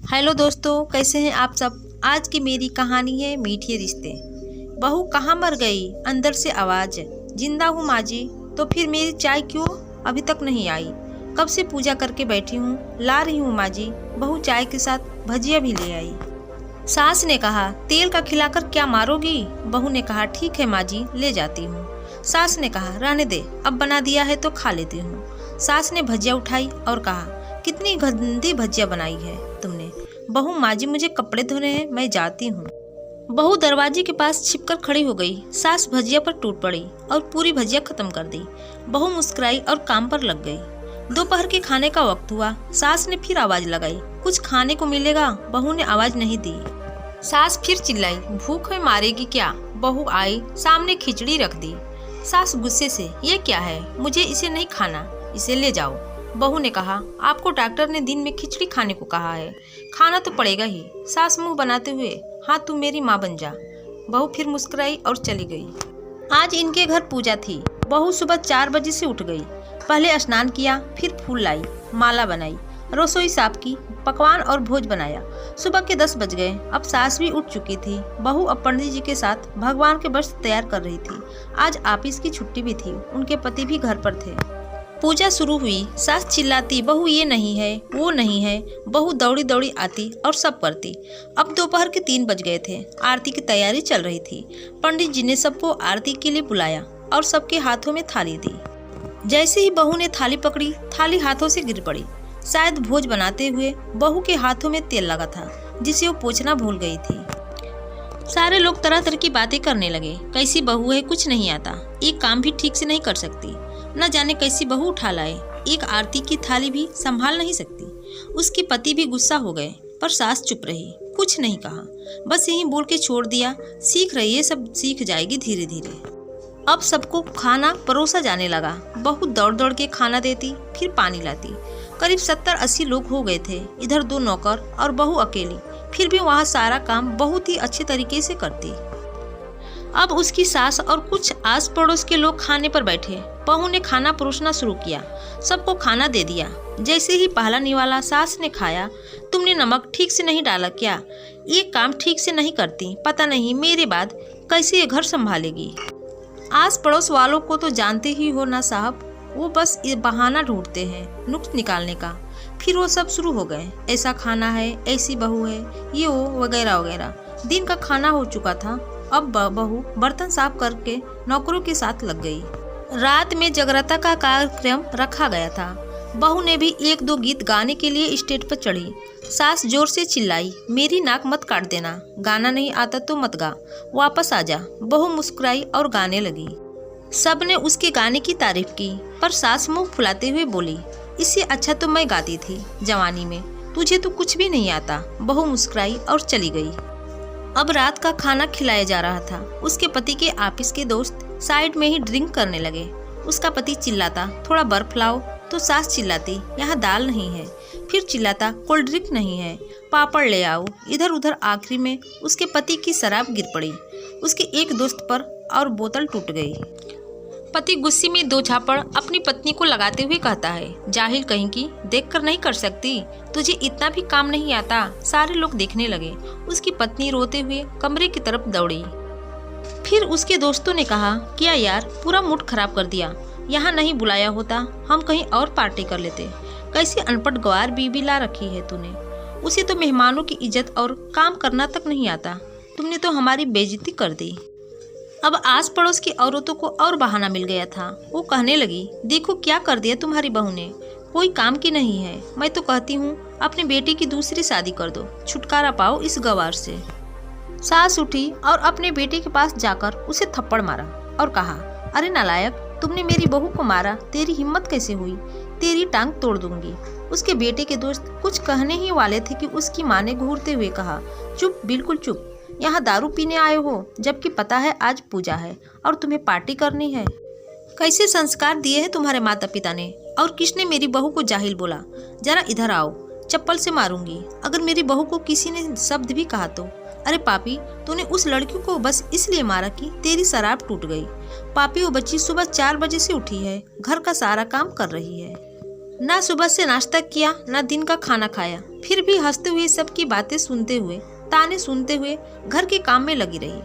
Hello दोस्तों, कैसे हैं आप सब। आज की मेरी कहानी है मीठे रिश्ते। बहू कहाँ मर गई, अंदर से आवाज। जिंदा हूँ माँ जी। तो फिर मेरी चाय क्यों अभी तक नहीं आई। कब से पूजा करके बैठी हूँ, ला रही हूँ माँ जी। बहू चाय के साथ भजिया भी ले आई। सास ने कहा, तेल का खिलाकर क्या मारोगी। बहू ने कहा, ठीक है माँ जी, ले जाती हूँ। सास ने कहा, रहने दे, अब बना दिया है तो खा लेती हूँ। सास ने भजिया उठाई और कहा, कितनी गंदी भजिया बनाई है तुमने। बहू, माँ जी मुझे कपड़े धोने हैं, मैं जाती हूँ। बहू दरवाजे के पास छिपकर खड़ी हो गई। सास भजिया पर टूट पड़ी और पूरी भजिया खत्म कर दी। बहू मुस्कुराई और काम पर लग गई। दोपहर के खाने का वक्त हुआ। सास ने फिर आवाज लगाई, कुछ खाने को मिलेगा। बहू ने आवाज नहीं दी। सास फिर चिल्लाई, भूख में मारेगी क्या। बहू आई, सामने खिचड़ी रख दी। सास गुस्से से, ये क्या है, मुझे इसे नहीं खाना, इसे ले जाओ। बहू ने कहा, आपको डॉक्टर ने दिन में खिचड़ी खाने को कहा है, खाना तो पड़ेगा ही। सास मुंह बनाते हुए, हाँ तू मेरी माँ बन जा। बहू फिर मुस्कुराई और चली गई। आज इनके घर पूजा थी। बहू सुबह 4 बजे से उठ गई। पहले स्नान किया, फिर फूल लाई, माला बनाई, रसोई साफ की, पकवान और भोज बनाया। सुबह के 10 बज गए। अब सास भी उठ चुकी थी। बहू अब पंडित जी के साथ भगवान के वस्त्र तैयार कर रही थी। आज ऑफिस की छुट्टी भी थी। उनके पति भी घर पर थे। पूजा शुरू हुई। सास चिल्लाती, बहू ये नहीं है, वो नहीं है। बहू दौड़ी दौड़ी आती और सब करती। अब दोपहर के 3 बज गए थे। आरती की तैयारी चल रही थी। पंडित जी ने सबको आरती के लिए बुलाया और सबके हाथों में थाली दी। जैसे ही बहू ने थाली पकड़ी, थाली हाथों से गिर पड़ी। शायद भोज बनाते हुए बहू के हाथों में तेल लगा था, जिसे वो पोंछना भूल गई थी। सारे लोग तरह तरह की बातें करने लगे। कैसी बहू है, कुछ नहीं आता, एक काम भी ठीक से नहीं कर सकती, न जाने कैसी बहू उठा लाए, एक आरती की थाली भी संभाल नहीं सकती। उसके पति भी गुस्सा हो गए, पर सास चुप रही, कुछ नहीं कहा, बस यही बोल के छोड़ दिया, सीख रही है, सब सीख जाएगी धीरे धीरे। अब सबको खाना परोसा जाने लगा। बहू दौड़ दौड़ के खाना देती, फिर पानी लाती। करीब 70-80 लोग हो गए थे। इधर 2 नौकर और बहू अकेली, फिर भी वहाँ सारा काम बहुत ही अच्छे तरीके से करती। अब उसकी सास और कुछ आस पड़ोस के लोग खाने पर बैठे। बहू ने खाना परोसना शुरू किया, सबको खाना दे दिया। जैसे ही पहला निवाला सास ने खाया, तुमने नमक ठीक से नहीं डाला क्या, ये काम ठीक से नहीं करती, पता नहीं मेरे बाद कैसे ये घर संभालेगी। आस पड़ोस वालों को तो जानते ही हो ना साहब, वो बस ये बहाना ढूंढते हैं नुक्स निकालने का। फिर वो सब शुरू हो गए, ऐसा खाना है, ऐसी बहू है, ये वो वगैरह वगैरह। दिन का खाना हो चुका था। अब बहू बर्तन साफ करके नौकरों के साथ लग गई। रात में जागरता का कार्यक्रम रखा गया था। बहू ने भी 1-2 गीत गाने के लिए स्टेज पर चढ़ी। सास जोर से चिल्लाई, मेरी नाक मत काट देना, गाना नहीं आता तो मत गा, वापस आ जा। बहू मुस्कुराई और गाने लगी। सबने उसके गाने की तारीफ की, पर सास मुंह फुलाते हुए बोली, इससे अच्छा तो मैं गाती थी जवानी में, तुझे तो कुछ भी नहीं आता। बहू मुस्कुराई और चली गई। अब रात का खाना खिलाया जा रहा था। उसके पति के ऑफिस के दोस्त साइड में ही ड्रिंक करने लगे। उसका पति चिल्लाता, थोड़ा बर्फ लाओ, तो सास चिल्लाती, यहाँ दाल नहीं है। फिर चिल्लाता, कोल्ड ड्रिंक नहीं है, पापड़ ले आओ। इधर उधर आखिरी में उसके पति की शराब गिर पड़ी। उसके एक दोस्त पर और बोतल टूट गई। पति गुस्से में 2 झापड़ अपनी पत्नी को लगाते हुए कहता है, जाहिल कहीं की, देखकर नहीं कर सकती, तुझे इतना भी काम नहीं आता। सारे लोग देखने लगे। उसकी पत्नी रोते हुए कमरे की तरफ दौड़ी। फिर उसके दोस्तों ने कहा, क्या यार, पूरा मूड खराब कर दिया, यहाँ नहीं बुलाया होता, हम कहीं और पार्टी कर लेते। कैसी अनपढ़ गवार बीवी ला रखी है तूने, उसे तो मेहमानों की इज्जत और काम करना तक नहीं आता, तुमने तो हमारी बेइज्जती कर दी। अब आस पड़ोस की औरतों को और बहाना मिल गया था। वो कहने लगी, देखो क्या कर दिया तुम्हारी बहू ने, कोई काम की नहीं है। मैं तो कहती हूँ अपने बेटे की दूसरी शादी कर दो, छुटकारा पाओ इस गवार से। सास उठी और अपने बेटे के पास जाकर उसे थप्पड़ मारा और कहा, अरे नालायक, तुमने मेरी बहू को मारा, तेरी हिम्मत कैसे हुई, तेरी टांग तोड़ दूंगी। उसके बेटे के दोस्त कुछ कहने ही वाले थे कि उसकी माँ ने घूरते हुए कहा, चुप, बिल्कुल चुप, यहाँ दारू पीने आए हो, जबकि पता है आज पूजा है और तुम्हें पार्टी करनी है। कैसे संस्कार दिए हैं तुम्हारे माता पिता ने, और किसने मेरी बहू को जाहिल बोला। जरा इधर आओ, चप्पल से मारूंगी अगर मेरी बहू को किसी ने शब्द भी कहा तो। अरे पापी, तूने उस लड़की को बस इसलिए मारा कि तेरी शराब टूट गई। पापी, वो बच्ची सुबह 4 बजे से उठी है, घर का सारा काम कर रही है। ना सुबह से नाश्ता किया, ना दिन का खाना खाया, फिर भी हंसते हुए सबकी बातें सुनते हुए, ताने सुनते हुए घर के काम में लगी रही।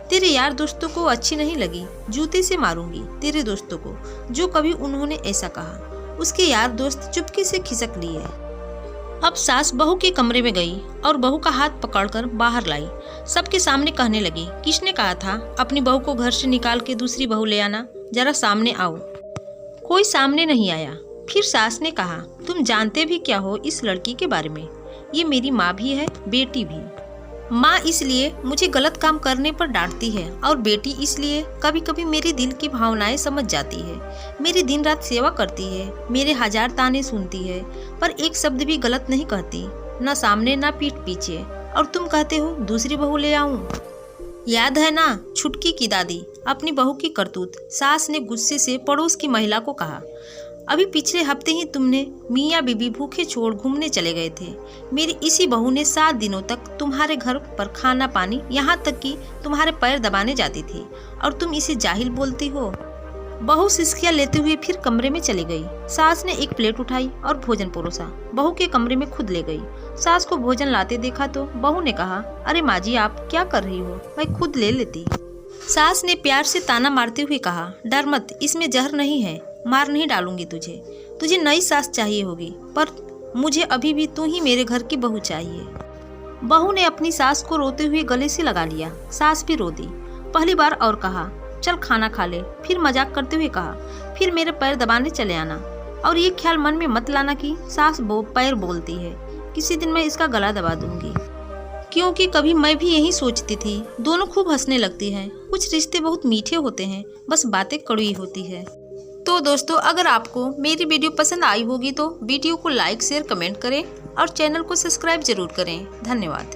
तेरे यार दोस्तों को अच्छी नहीं लगी, जूते से मारूंगी तेरे दोस्तों को, जो कभी उन्होंने ऐसा कहा। उसके यार दोस्त चुपके से खिसक लिए। अब सास बहू के कमरे में गई और बहू का हाथ पकड़कर बाहर लाई। सबके सामने कहने लगी, किसने कहा था अपनी बहू को घर से निकाल के दूसरी बहू ले आना? जरा सामने आओ। कोई सामने नहीं आया। फिर सास ने कहा, तुम जानते भी क्या हो इस लड़की के बारे में? ये मेरी माँ भी है, बेटी भी। माँ इसलिए मुझे गलत काम करने पर डांटती है और बेटी इसलिए कभी कभी मेरे दिल की भावनाएं समझ जाती है। मेरी दिन रात सेवा करती है, मेरे हजार ताने सुनती है, पर एक शब्द भी गलत नहीं कहती, ना सामने ना पीठ पीछे। और तुम कहते हो दूसरी बहू ले आऊं? याद है ना छुटकी की दादी, अपनी बहू की करतूत? सास ने गुस्से से पड़ोस की महिला को कहा, अभी पिछले हफ्ते ही तुमने मियाँ बीबी भूखे छोड़ घूमने चले गए थे। मेरी इसी बहू ने 7 दिनों तक तुम्हारे घर पर खाना पानी, यहाँ तक कि तुम्हारे पैर दबाने जाती थी, और तुम इसे जाहिल बोलती हो। बहू सिसकियाँ लेते हुए फिर कमरे में चली गई। सास ने एक प्लेट उठाई और भोजन परोसा, बहू के कमरे में खुद ले गई। सास को भोजन लाते देखा तो बहू ने कहा, अरे माँ जी आप क्या कर रही हो, मैं खुद ले लेती। सास ने प्यार से ताना मारते हुए कहा, डर मत, इसमें जहर नहीं है, मार नहीं डालूंगी तुझे नई सास चाहिए होगी, पर मुझे अभी भी तू ही मेरे घर की बहू चाहिए। बहू ने अपनी सास को रोते हुए गले से लगा लिया। सास भी रो दी। पहली बार और कहा, चल खाना खा ले। फिर मजाक करते हुए कहा, फिर मेरे पैर दबाने चले आना, और ये ख्याल मन में मत लाना कि सास पैर बोलती है, किसी दिन मैं इसका गला दबा दूंगी। क्योंकि कभी मैं भी यही सोचती थी। दोनों खूब हंसने लगती हैं। कुछ रिश्ते बहुत मीठे होते हैं, बस बातें कड़वी होती है। तो दोस्तों, अगर आपको मेरी वीडियो पसंद आई होगी तो वीडियो को लाइक शेयर कमेंट करें और चैनल को सब्सक्राइब जरूर करें। धन्यवाद।